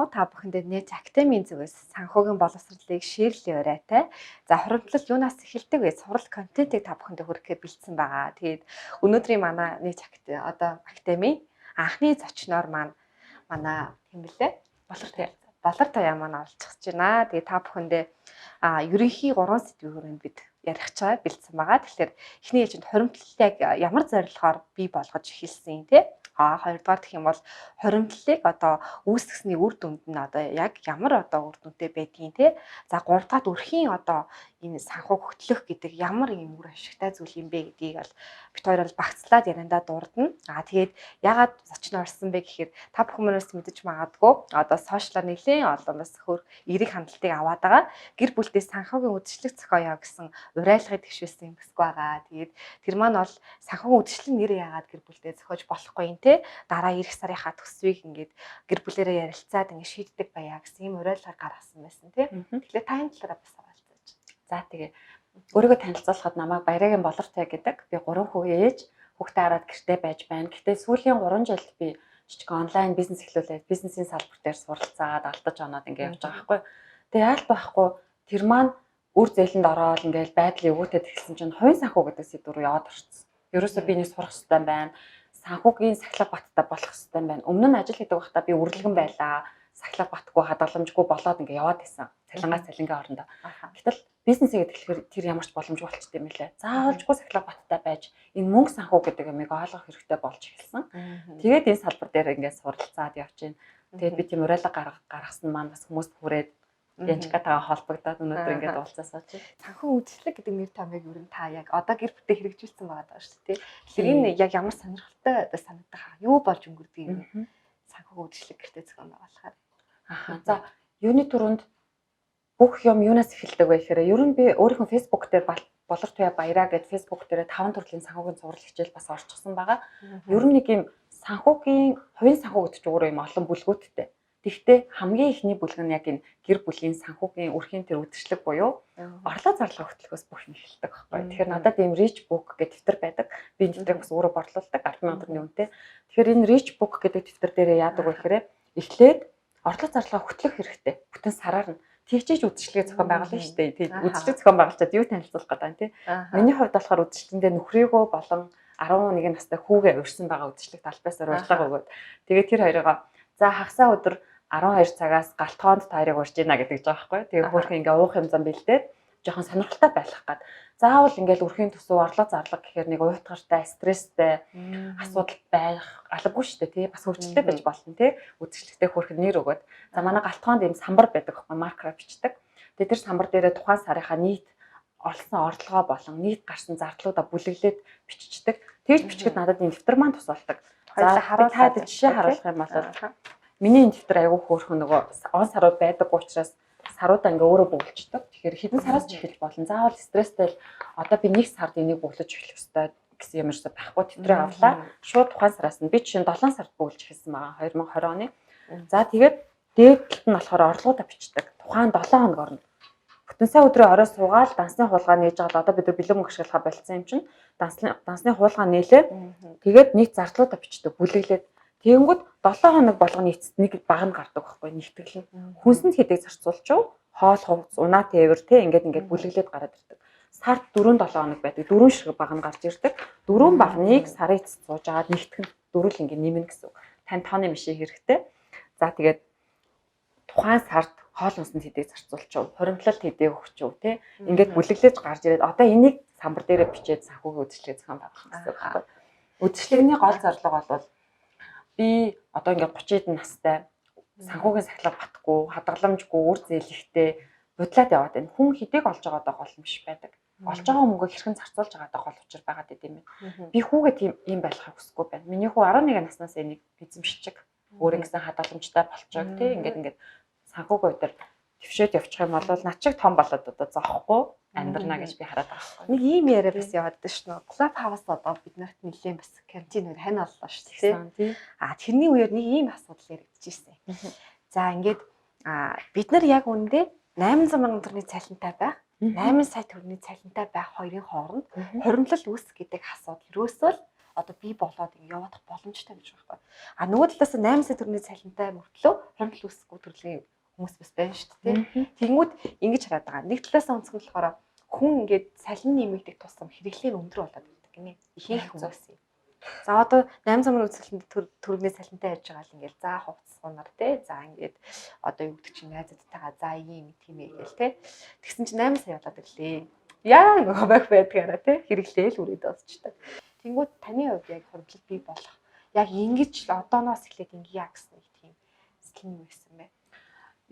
уу? Та бүхэндээ нээж Academy зүгээс санхүүгийн боловсролыг шийрлээ оройтой. За хуримтлал юунаас эхэлдэг вэ? Сурал контентыг та бүхэндээ хүргэхээр бэлдсэн байгаа. Тэгээд өнөөдрийн манай нээж Academy анхны зочноор манай хэмлээ Болор Туяа маань олцчихж байна. Тэгээд та бүхэндээ ерөнхий 3 сэдвийн хүрээнд бид ярих чагаа бэлдсэн байгаа. Тэгэхээр эхний ээлжинд хуримтлалыг ямар зорилгоор бий болгож эхэлсэн тий? Хоёрдугаар гэх юм бол хуримтлалыг одоо үүсгэсний үр дүнд нь одоо яг ямар одоо үр дүнтэй байдгийг тий. За гуравдугаар өрхийн одоо энэ санхүү хөтлөх гэдэг ямар юм үр ашигтай зүйл юм бэ гэдгийг бол бид хоёр бол багцлаад яриандаа дурдна. Тэгээд ягаад зочин орсон бэ гэхээр та бүхэн mëнээс мэдэж магадгүй одоо сошиалар нэлээд олоноос хөр эерэг хандлтыг аваад байгаа. Гэр бүлдээ санхүүгийн үдшилэг зохиоё гэсэн уриалгыг төвшүүлсэн юм гэсгүй байгаа. Тэгээд тэр маань бол санхүүгийн үдшилэг нэр яагаад гэр бүлдээ зохиож болохгүй юм те. Дараа эх сарынхаа төсвийг ингээд гэр бүлээрээ ярилцаад ингээд шийддэг баяа гэсэн юм уриалгыг гаргасан байсан те. Тэгэхээр та энэ талаараа бас оролцооч. За тэгээ өөрийгөө танилцуулахад намайг Баярагийн Болор Туяа гэдэг. Би 3 хүүгийн ээж, хүүхдээ хараад гэртээ байж байна. Гэхдээ сүүлийн 3 жилд би жижиг онлайн бизнес эхлүүлээд бизнесийн салбар дээр суралцаад алдаж оноод ингээд явж байгаа байхгүй. Тэгээ яалт байхгүй тэр маань үр зээлэнд ороод ингээд байдлын өвөтөд эхэлсэн чинь хувийн санхүү гэдэг сэдв рүү яваад орчихсон. Ерөөсөө би нэг сурах хэрэгтэй байна. Санхүүгийн сахилга баттай болох хэрэгтэй байна. Өмнө нь ажил хийдэг байхдаа би үргэлгэн байлаа. Сахилга батгүй хадгаламжгүй болоод ингээд яваад байсан. Цалингаас цалингийн орондоо. Гэтэл бизнесээ гэхээр тэр ямарч боломжгүй болчтой юм лээ. Заавалжгүй сахилга баттай байж энэ мөнгө санхүү гэдэг юмыг ойлгох хэрэгтэй болж эхэлсэн. Тэгээд энэ салбар дээр ингээд суралцаад явж байна. Тэгээд би тийм уриалга гаргасан маань бас хүмүүст хүрээд Янчкатаа холбогдоод өнөөдөр ингээд уулзаасаа чи. Санхүү үйлчлэг гэдэг нэр томьёог юу н та яг одоо гэр бүлдээ хэрэгжүүлсэн байгаа даа шүү дээ. Тэгэхээр энэ яг ямар сонирхолтой санагдах юу болж өнгөрдөг юм. Санхүү үйлчлэг гэртээ зохион байгуулахаар. За юуны түрүүнд бүх юм юунаас эхэлдэг вэ гэхээр ер нь би өөрийнхөө Facebook дээр Болор Туяа Баяраа гэдэг Facebook дээр 5 төрлийн санхүүгийн зураг хичээл бас орчихсон байгаа. Ер нь нэг юм санхүүгийн хувийн санхүү гэдэг чинь өөрөө юм олон бүлгүүттэй. Тэгэхдээ хамгийн ихний бүлэг нь яг энэ гэр бүлийн санхүүгийн өрхийн төр үдшилэг буюу орлого зарлага хөтөлбөрөөс бүх юм эхэлдэг байхгүй. Тэгэхээр надад ийм Rich Book гэдэг дэвтэр байдаг. Би энэ дэвтрийг бас өөрөө борлуулдаг 10,000 төгрөгийн үнэтэй. Тэгэхээр энэ Rich Book гэдэг дэвтэр дээрээ яадаг вэ гэхээр эхлээд орлого зарлага хөтлөх хэрэгтэй. Бүтэн сараар нь тэгчээж үдшилгээ зохион байгуулна шүү дээ. Тийм үдшилэг зохион байгуулчаад юу танилцуулах гэдэг юм тий. Миний хувьд болохоор үдшилтэндээ нөхрийгөө болон 11 настай хүүгээ урьсан байгаа үдшилэг талбайсаар урьдлага өгөөд тэгээд тэр хоёроо за хагасаа өдөр 12 цагаас галтгоонд таарыг урьж ийна гэдэг жаа байхгүй. Тэгээ хөөрхөн ингээ уух юм зам бэлдээд жоохон сонирхолтой байх гад. Заавал ингээл өрхийн төсөв орлого зарлага гэхээр нэг уйтгартай, стресстэй асуудал байх албагүй шүү дээ тий. Бас хөвчлөлтэй байж болно тий. Үдшилтэд хөөрхөн нэр өгөөд. За манай галтгоонд ийм самбар байдаг байхгүй маркераар бичдэг. Тэгээ тэр самбар дээрээ тухайн сарынхаа нийт олсон орлогоо болон нийт гарсан зардлуудаа бүлэглээд биччихдэг. Тэгж бичгэд надад энэ дэвтэр маань тусалдаг. За харуулхад жишээ харуулах юм бол миний энэ дэвтэр аягүй хөөрхөн нөгөө он сарууд байдаг учраас саруудаа ингээ өөрөө бүгэлждэг. Тэгэхээр хэдэн сараас ч эхэлж болно. Заавал стресстэй одоо би нэг сард энийг бүглэж эхлэх ёстой гэсэн юм ерөөсөй байхгүй. Дэвтрээ авлаа. Шууд тухайн сараас нь би чинь 7 сард бүгэлж эхэлсэн байгаа 2020 оны. За тэгээд дээд талд нь болохоор орлогуудаа бичдэг. Тухайн 7 хоногор нь бүтэн сая өдрийн орой суугаад дансны хуулгаа нээж аваад одоо бид нар бэлэн мөнгө ашиглахаа болцсон юм чинь дансны хуулгаа нээлээ. Тэгээд нийт зардлуудаа бичдэг бүлэглээд тэгэнгүүт 7 хоног болгоны эцэст нэг баг нь гардаг байхгүй нэгтгэл. Хүнсэнд хэдэг зарцуулчв хоол хувцс унаа тээвэр те ингээд бүлэглээд гараад ирдэг. Сард 4-7 хоног байдаг. 4 ширхэг баг нь гарч ирдэг. 4 багныг сарын эцэст сууж агаад нэгтгэн дөрүл ингээд нэмнэ гэсэн. Тань тооны машин хэрэгтэй. За тэгээд тухайн сард хоол хүнсэнд хэдэг зарцуулчв, хуримтлалт хэдэг өгчв те ингээд бүлэглээж гарч ирээд одоо энийг самбар дээрээ бичээд санхүүгийн үдшилгээ зохион байгуулах гэсэн байхгүй. Үдшилгэний гол зорилго бол би одоо ингээд 30 эдэн настай санхүүгийн сахилга батгүй, хадгаламжгүй, үр зээлхтэй будлаад яваад байна. Хүн хэдийг олж байгаадаа гол юм биш байдаг. Олж байгаа мөнгөө хэрхэн зарцуулж байгаадаа гол учир байгаад идэм юм. Би хүүгээ тийм юм байхыг хүсэхгүй байна. Миний хүү 11 наснаас энийг эзэмшчих. Өөр ингэсэн хадгаламжтай болчоо тий ингээд санхүүгийн өдөр төвшөөд явчих юм бол над шиг том болоод одоо зоохгүй амьдрна гэж би хараад байгаа байхгүй. Нэг ийм яриа бас яваад байна шүү дээ. Club House одоо бид нарт нэлээд бас карантинээр хань боллоо шүү дээ. Тэрний үеэр нэг ийм асуудал яригдчихсэн. За ингээд бид нар яг үүндээ 800 мянган төгрөгийн цалинтай байх, 8 сая төгрөгийн цалинтай байх хоёрын хооронд хуримтлал үүсэх гэдэг асуудал ерөөсөө одоо бий болоод явах боломжтой гэж байна. А нөгөө талаас 8 сая төгрөгийн цалинтай мөртлөө хоримтлал үүсэхгүй төрлийн хүмүүс бас байна шүү дээ. Тэнгүүд ингэж хараад байгаа. Нэг талаас онцгой болохоор хүн ингээд салин нэмэгдэх тусам хэрэглээ өндөр болоод байдаг гинэ. Ихэнх хүмүүс юм. За одоо 800 сая үзэсгэлэнт төгрөгийн салинтай явж байгаа л ингээд за хувцсгунаар те. За ингээд одоо юу гэдэг чинь найзуудтайгаа за ийм тийм ээ гээл те. Тэгсэн чинь 8 сая болоод ирлээ. Яа нөгөө байх байдгаараа те хэрэглээл үрээд дуусчдаг. Тэнгүүд таны хувьд яг хоримтлал бий болох яг ингэж л одооноос эхлээд ингэя гэсэн нэг тийм сэтгэл юм байсан бэ.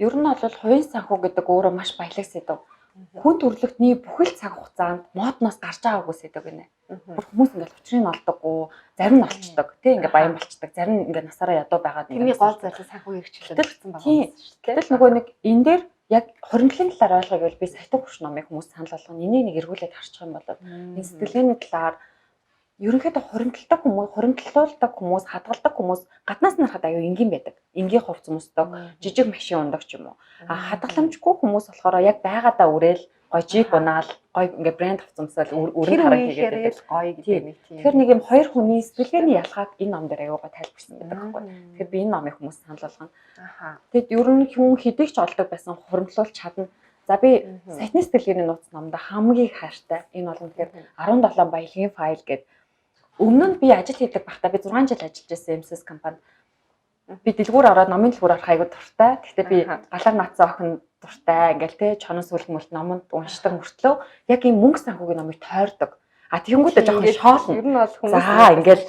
Ер нь бол хувийн санхүү гэдэг өөрөө маш баялаг сэдв. Хүн төрөлхтний бүхэл цаг хугацаанд модноос гарч байгаагүй сэдв гинэ. Хүмүүс ингээл учрыг олдоггүй, зарим нь олцдог, тий ингээ баян болцдог, зарим нь ингээ насаараа ядуу байгаад тэрний гол зорилго санхүү хэрэгчлээ гэсэн байгаа юм шүү дээ. Тэгэл нөгөө нэг энэ дээр яг хоримтлын талаар ойлгох гэвэл би сайтан хүрш номыг хүмүүс санал болгоно. Энийг нэг эргүүлээд харчих юм бол энэ сэтгэлгээний талаар ерөнхийдөө хоримтлуулдаг хүмүүс, хадгалдаг хүмүүс гаднаас нь харахад аюу энгийн байдаг. Энгийн хувц өмсдөг, жижиг машин ундаг ч юм уу. Хадгаламжгүй хүмүүс болохоор яг байгаадаа үрээл, гой жиг унаал, гой ингээ брэнд хувц өмсөөл өрн хараа хийгээд гоё гэдэг нэг тийм. Тэгэхээр нэг юм хоёр хүний сэтгэлгээний ялгааг энэ ном дээр аюугаа тайлбарсан байдаг байхгүй. Тэгэхээр би энэ номыг хүмүүс санал болгоно. Тэгэд ер нь хүн хэдий ч олдог байсан хоримтлуулж чадна. За би сайтны сэтгэлгээний нууц номда хамгийн их хайртай энэ бол тэгэхээр 17 баялагын файл гэдэг. Өмнө нь би ажил хийдэг байхдаа би 6 жил ажиллаж байсан MSS компанид. Би дэлгүүр ороод номын дэлгүүр орох айгуу дуртай. Гэхдээ би галаар наацсан охин дуртай. Ингээл те чонос сүлгмөлт номонд уншдаг мөртлөө яг ийм мөнгө санхүүгийн номыг тойрдог. А тэгэнгүүтээ жоохон шоолно. Ер нь бол хүмүүс за ингээл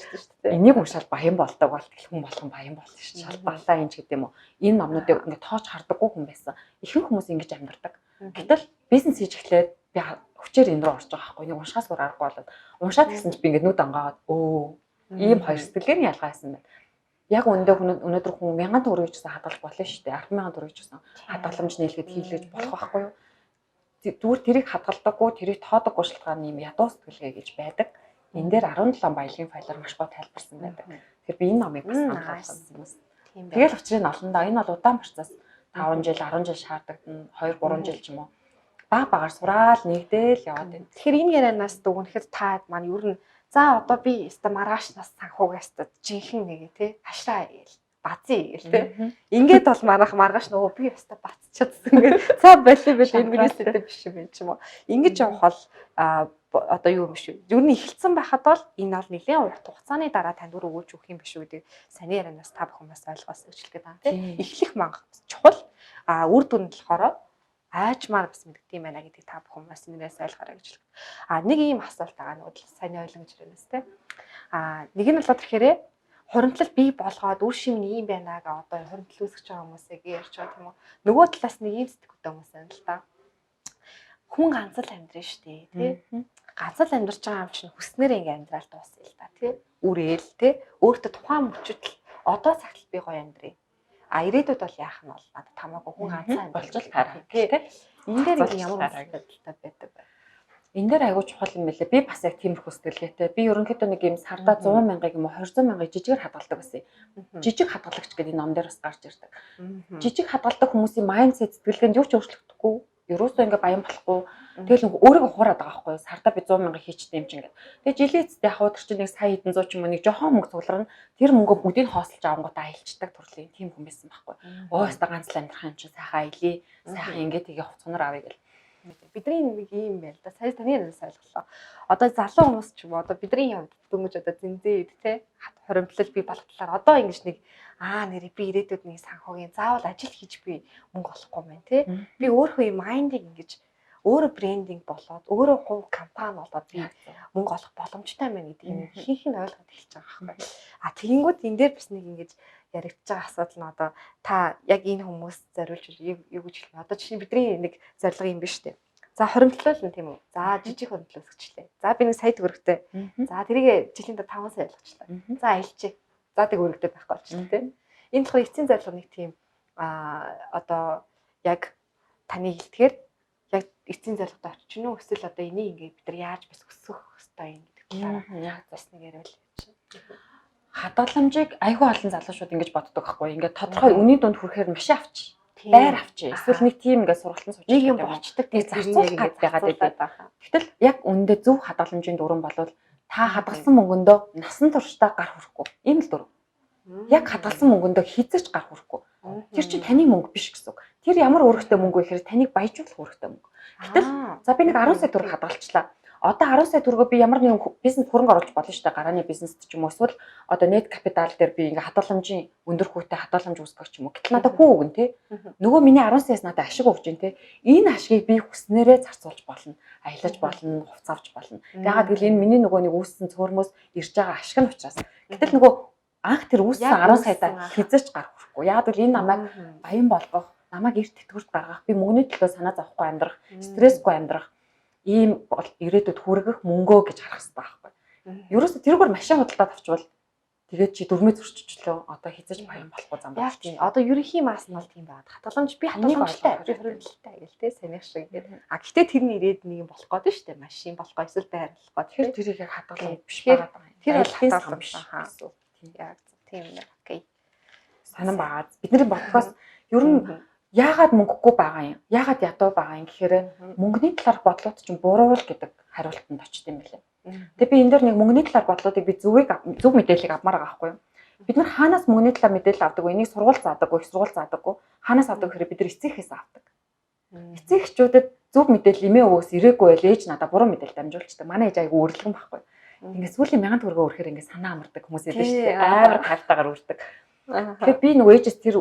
энийг уншаад баян болдог бол хүн болгон баян болно шүү. Шалбарлаа энэ ч гэдэм үү. Энэ номнуудыг ингээд тоож хардаггүй хүн байсан. Ихэнх хүмүүс ингэж амьдардаг. Гэтэл бизнес хийж эхлээд би хүчээр энэ рүү орж байгаа байхгүй. Нэг уншихаас өөр аргагүй болоод уншаад гисэн чи би ингээд нүд ангаагаад ийм хоёр сэтгэлгээний ялгаа байсан байна. Яг өнөөдөр хүн 1000 төгрөг гэсэн хадгалах болно шүү дээ. 100000 төгрөг гэсэн хадгаламж нийлгээд хийлгэж болох байхгүй юу? Зүгээр тэрийг хадгалдаггүй, тэрийг тоодоггүй шалтгаан юм ядуу сэтгэлгээ гэж байдаг. Энэ дээр 17 баялагын файлаар маш гоо тайлбарсан байдаг. Тэгэхээр би энэ номыг бас санал болгосон юм. Тэгэл учрыг нь олно да. Энэ бол удаан процесс 5 жил, 10 жил шаарддаг, 2, 3 жил ч юм уу. Багаар сураал нэгдээл яваад байна. Тэгэхээр энэ ярианаас дүгнэхэд та маань ер нь за одоо би өста маргааш нас санхуугаас жинхэнэ нэгэ тий хашраа гээл базий гээл тий. Ингээд бол маргааш нөгөө би өста бацчихсан гээл за болив энэ миний сэтэв биш юм ч юм уу. Ингэж явах бол одоо юу юм шүү. Ер нь эхэлсэн байхад бол энэ бол нэлээд урт хугацааны дараа танд өөр өгөөж өгөх юм биш үү гэдэг саний ярианаас та бүхэн бас ойлгоосоо хэлэх гэдэг тий. Эхлэх манга чухал. Үр дүнд болохоор айчмаар бас мэддэг юм байна гэдэг та бүхэн бас энэс ойлгоорой гэж хэлдэг. Нэг ийм асуулт байгаа нөгөө сайн ойлгож ирэнэс тэ. Нэг нь болоод ирэхээр хуримтлал бий болгоод үр шим нь ийм байна га одоо хуримтлал үүсгэж байгаа хүмүүсээ ярьж байгаа тийм үү. Нөгөө талаас нэг ийм сэтгэвтэй хүмүүс байна л да. Хүн ганц л амьдрын штэ тий. Ганц л амьдарч байгаа юм чинь хүснээр ингээ амьдрал дуусна л да тий. Үрээл тий. Өөртөө тухайн мөчөд одоо цагт би гоё амьдрий. Ирээдүйд бол яах нь бол надад тамаагүй хүн ганцхан болчих хараа тий. Энэ дээр ямар асуудалтай байдаг вэ? Энэ дээр айгүй чухал юм байлээ. Би бас яг тиймэрхүү сэтгэлгээтэй. Би ерөнхийдөө нэг юм сардаа 100,000 юм уу 200,000 жижигээр хадгалдаг байсан. Жижиг хадгалагч гэдэг энэ ном дээр бас гарч ирдэг. Жижиг хадгалдаг хүмүүсийн майндсет сэтгэлгээнд юу ч өөрчлөгдөхгүй. Ерөөсөө ингээ баян болохгүй. Тэгэл нэг өөрийгөө хуураад байгаа байхгүй. Сардаа би 100,000 хийчихдээ юм чинь гэдэг. Тэгээ жилийн эцэст яг хуудар чинь нэг сая хэдэн зуун ч юм уу нэг жоохон мөнгө цугларна. Тэр мөнгөө бүгдийг хоослж авангуудаа аялцдаг төрлийн тийм хүн байсан байхгүй. Өөстө ганц л амьдрах юм чинь сайхан аялье. Сайхан ингээ тэгээ хувцсанаар авъя гэл. Бидний нэг юм байл да. Сая таны ярианаас ойлголоо. Одоо залуу хүмүүс ч юм уу одоо бидний хувьд дөнгөж одоо зинзээд те хоримтлал би болох талаар одоо ингэж нэг нэр би ирээдүйд нэг санхүүгийн заавал ажил хийж би мөнгө олохгүй юм байна те. Би өөрөө юм майндыг ингэж өөрөө брендинг болоод өөрөө хувь компани болоод би мөнгө олох боломжтой байна гэдэг юм ихэнх нь ойлгоод эхэлж байгаа байхгүй. Тэгэнгүүт энэ дээр бас нэг ингэж яригдж байгаа асуудал нь одоо та яг энэ хүмүүс зориулж юу гэж хэлмэ. Одоо жишээ нь бидний нэг зорилго юм биш үү? За хоримтлал нь тийм үү? За жижиг хоримтлал өсгөчлээ. За би нэг сая төгрөгтэй. За тэрийг жилийн до 5 сая ойлгочлаа. За аялчих. За тэг өргөдөө байхгүй болчихлоо тийм. Энэ болохоор эцсийн зорилго нэг тийм одоо яг таны хэлдгээр яг эцсийн зорилгод очиж гэнэ үү? Эсвэл одоо энийг ингээд бид нар яаж бас өсгөх хэрэгтэй юм гэдэг талаар яг бас нэг яриул явуулчих. Хадгаламжийг айгүй олон залуучууд ингэж боддог байхгүй. Ингээд тодорхой үнийн дунд хүрэхээр машин авчи. Байр авчи. Эсвэл нэг тийм ингээд сургалтын сууж нэг юм болчдаг. Тэгээ зарцуулах байгаад байдаг. Гэтэл яг үнэндээ зөв хадгаламжийн дүрэн болвол Та хадгалсан мөнгөндөө насан туршдаа гар хүрэхгүй. Ийм л дөрөв. Яг хадгалсан мөнгөндөө хизэж гар хүрэхгүй. Тэр чинь таны мөнгө биш гэсэн үг. Тэр ямар үүрэгтэй мөнгө вэ гэхээр таныг баяжуулах үүрэгтэй мөнгө. Гэтэл за би нэг 10 сая төгрөг хадгалчлаа. Одоо 10 сая төгрөгөө би ямар нэгэн бизнес хөрөнгө оруулах болно шүү дээ. Гарааны бизнест ч юм уу эсвэл одоо net capital дээр би ингээ хадгаламжийн өндөр хүүтэй хадгаламж үүсгэх ч юм уу. Гэтэл надад хүү өгөн те. Нөгөө миний 10 саяас надад ашиг өгч जैन те. Энэ ашигыг би хүснээрээ зарцуулж болно. Аялаж болно, хувц авч болно. Ягаад гэвэл энэ миний нөгөө нэг үүссэн цөөрмөөс ирж байгаа ашиг нь учраас. Гэтэл нөгөө анх тэр үүссэн 10 саяда хизээч гар хүрэхгүй. Ягаад гэвэл энэ намайг баян болгох, намайг эрт тэтгэврт гаргах, би мөнгөний төлөө санаа зовхгүй амьдрах, стрессгүй амьдрах ийм бол ирээдүйд хүргэх мөнгөө гэж харах хэрэгтэй байхгүй. Ерөөсө тэрүүгээр машин худалдаад авчвал тэгээд чи дөрмөө зөрчичлөө одоо хизэж баян болохгүй зам байна. Яг тийм. Одоо ерөнхий маас нь бол тийм байна. Хадгаламж би хадгаламжтай, хөрөнгөлтэй гэл те санийх шиг гэдэг. А гэтээ тэр нь ирээд нэг юм болох гээд шүү дээ. Машин болох гоо эсвэл байр болох гоо. Тэгэхээр тэрийг яг хадгалах биш байгаа даа. Тэр бол хадгалах биш. Тийм яг тийм нэ. Окей. Санан байгаа. Бидний бодгоос ер нь яагаад мөнгөгүй байгаа юм? Яагаад ядуу байгаа юм гэхээр мөнгөний талаар бодлоод чинь буруул гэдэг хариултанд очт юм билээ. Тэгээ би энэ дээр нэг мөнгөний талаар бодлоодыг би зөв мэдээллийг авмаар байгаа байхгүй юу? Бид нар хаанаас мөнгөний талаар мэдээлэл авдаг вэ? Энийг сургууль заадаггүй, их сургууль заадаггүй. Хаанаас авдаг гэхээр бид нар эцэгхээс авдаг. Эцэг эхчүүдэд зөв мэдээлэл имээ өвөөс ирээгүй байл ээж надаа буруу мэдээлэл дамжуулчихдаг. Манай ээж айгүй өрлөгөн байхгүй. Ингээд сүүлийн 1000 төгрөгөө өрөхөр ингээд санаа амардаг хүмүүс байдаг шүү дээ. Амар тайвтайгаар өрдөг. Тэгэхээр би нөгөө ээжээс тэр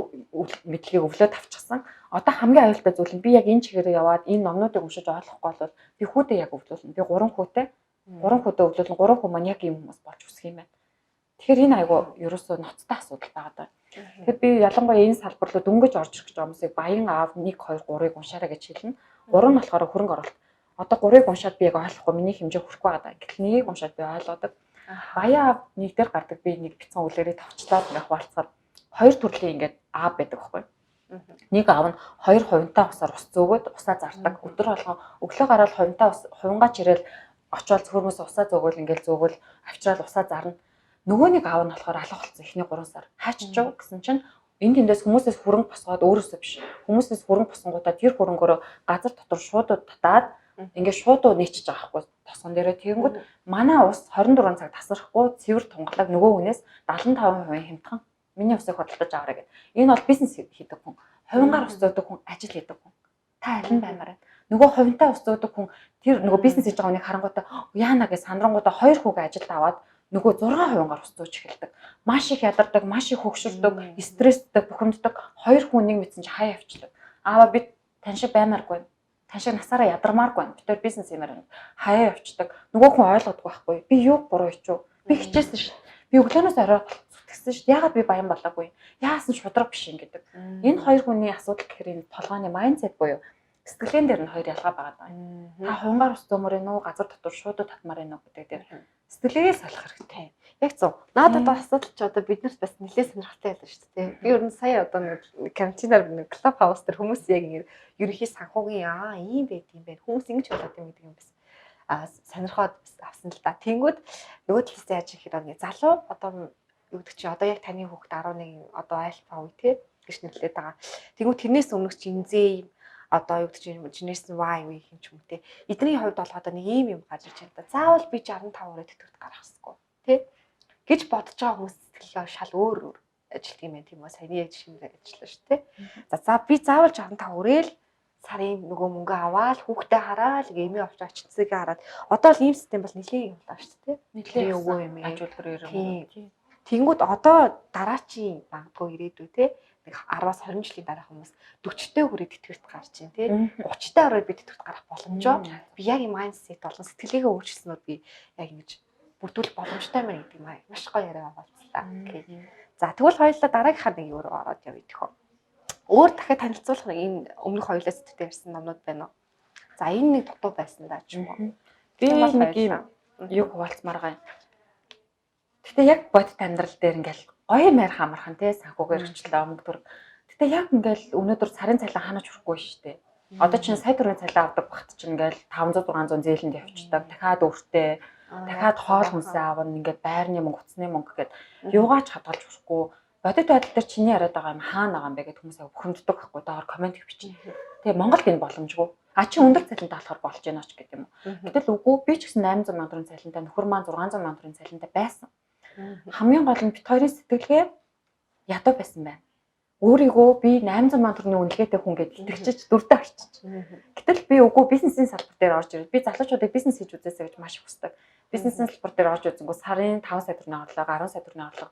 мэдлэгийг өвлөөд авчихсан. Одоо хамгийн аюултай зүйл нь би яг энэ чигээрээ яваад энэ номнуудыг уншиж ойлгохгүй бол би хүүдээ яг өвлүүлнэ. Би 3 хүүтэй өвлүүлнэ. 3 хүү маань яг ийм хүмүүс болж үсэх юм байна. Тэгэхээр энэ айгу ерөөсөө ноцтой асуудал байгаа даа. Тэгэхээр би ялангуяа энэ салбар руу дөнгөж орж ирэх гэж байгаа хүмүүсийг баян аав 1 2 3-ыг уншаарай гэж хэлнэ. 3 нь болохоор хөрөнгө оруулалт. Одоо 3-ыг уншаад би яг ойлгохгүй миний хэмжээ хүрэхгүй байгаа даа. Гэтэл 1-ийг уншаад би ойлгодог. Баян аав нэг дээр гардаг би нэг бицэн үлээрээ тавчлаад ингээ хуваалцахад 2 төрлийн ингээд аав байдаг байхгүй. Нэг аав нь 2 хувинтай усаар ус зөөгөөд усаа зардаг. Өдөр болгон өглөө гараад хувингаа чирээл очиод цөхөрмөөс усаа зөөгөөл ингээл зөөгөөл авчраад усаа зарна. Нөгөө нэг аав нь болохоор алга болсон эхний 3 сар. Хаачиж гэсэн чинь энэ тэндээс хүмүүсээс хөрөнгө босгоод өөрөөсөө биш. Хүмүүсээс хөрөнгө босгонгуудаа тэр хөрөнгөөрөө газар дотор шуудууд татаад ингээд шуудуу нийчиж байгаа байхгүй тосгон дээрээ тэгэнгүүт манай ус 24 цаг тасрахгүй цэвэр тунгалаг нөгөө хүнээс 75% хямдхан миний усыг хөдөлж аваарай гэдэг. Энэ бол бизнес хийдэг хүн. Хувингаар ус зөөдөг хүн ажил хийдэг хүн. Та аль нь баймаар байна? Нөгөө хувинтай ус зөөдөг хүн тэр нөгөө бизнес хийж байгаа хүнийг харангуйтай яана гэж сандрангуйтай 2 хүүгээ ажилд аваад нөгөө 6 хувингаар ус зөөж эхэлдэг. Маш их ядардаг, маш их хөвгшөрдөг, стресстэй, бухимддаг 2 хүн нэг мэдсэн чи хаяа авчлаа. Аава би тань шиг баймааргүй. Тань шиг насаараа ядармааргүй. Би тэр бизнес юмар хаяа авчдаг. Нөгөө хүн ойлгодгүй байхгүй. Би юу буруу хийчихв? Би хичээсэн ш. Би өглөөнөөс орой зүтгэсэн ш. Яагаад би баян болоогүй? Яасан шудраг биш юм гэдэг. Энэ 2 хүний асуудал гэхээр энэ толгойн майндсет буюу сэтгэлийн дээр нь 2 ялгаа байгаа даа. Та хувингаар ус зөөмөр энэ үү газар дотор шуудуу татмаар энэ үү гэдэг дээр сэтгэлээгээ салах хэрэгтэй. Яг зөв. Надад асуудал ч одоо биднэрт бас нэлээд сонирхолтой байлаа шүү дээ. Би ер нь сая одоо нэг карантинаар нэг клуб хаус дээр хүмүүс яг ерөнхий санхүүгийн ийм байд юм байна. Хүмүүс ингэж болоод юм гэдэг юм бас сонирхоод авсан л да. Тэнгүүд нөгөө талаас яаж ихээр нэг залуу одоо юу гэдэг чи одоо яг таны хүүхэд 11 одоо альфа үе тий гэж нэрлээд байгаа. Тэнгүүд тэрнээс өмнөх жинзээ одоо юу гэдэг чинь Generation Y үе юм ч юм уу те. Эдний хувьд бол одоо нэг ийм юм гарч ирж байна. Заавал би 65-аар тэтгэврт гарах хэрэггүй тий гэж бодож байгаа хүмүүс сэтгэлээ шал өөр ажилт юм байна тийм үү. Саяны яг жишээ ажиллаа шүү те. За би заавал 65 өрөөл сарын нөгөө мөнгө аваад хүүхдээ хараад эмээ авч очицгийг хараад одоо л ийм систем бол нэлийн юм байна шүү те. Нэлийн өвөө юм ажилтгаар ирэх. Тэнгүүд одоо дараачийн банкгүй ирээдүй те нэг 10-аас 20 жилийн дараах хүмүүс 40-тэй хүрээд тэтгэврт гарч чинь тий 30-тай ороод би тэтгэврт гарах боломжоо би яг юм майндсет болон сэтгэлээгээ өөрчилснүүд би яг ингэж бүрдүүлэх боломжтой мэн гэдэг юм аа маш гоё яриа болцлаа. За тэгвэл хоёулаа дараагийнхаа нэг юу руу ороод явъя гэх юм. Өөр дахиад танилцуулах энэ өмнөх хоёулаа сэтгэвтэй ярьсан номнууд байна уу? За энэ нэг дутуу байсан даа ч юм уу. Би нэг юм юу хуваалцмаар байгаа юм. Гэтэ яг бодит амьдрал дээр ингээл гоё маяр хамархан те санхүүгээр өчлөө мөнгө төр. Гэтэ яг ингээл өнөөдөр сарын цалин ханаж хүрэхгүй шүү дээ. Одоо чинь сая төгрөгийн цалин авдаг багт чинь ингээл 500 600 зээлэнд явчихдаг. Дахиад өөртөө дахиад хоол хүнсээ аавна ингээд байрны мөнгө утасны мөнгө гэд юугаач хадгалж хүрэхгүй. Бодит байдал дээр чиний яриад байгаа юм хаана байгаа юм бэ гэд хүмүүс бухимддаг байхгүй доор комент бичнэ. Тэгээ Монголд энэ боломжгүй. А чи өндөр цалинтай болохоор болж байна ч гэдэг юм уу. Гэтэл үгүй би ч гэсэн 800 сая төгрөгийн цалинтай, нөхөр маань 600 сая төгрөгийн цалинтай байсан. Хамгийн гол нь бит хоёрын сэтгэлгээ ядуу байсан байна. Өөрийгөө би 800 сая төгрөгийн үнэлгээтэй хүн гэж итгэж дүрдээ орчиж. Гэтэл би үгүй бизнесийн салбар дээр орж ирээд би залуучуудыг бизнес хийж үзээсэй гэж маш хүсдэг. Бизнесийн салбар дээр орж үзэнгүү сарын 5 сая төгрөгийн орлого, 10 сая төгрөгийн орлого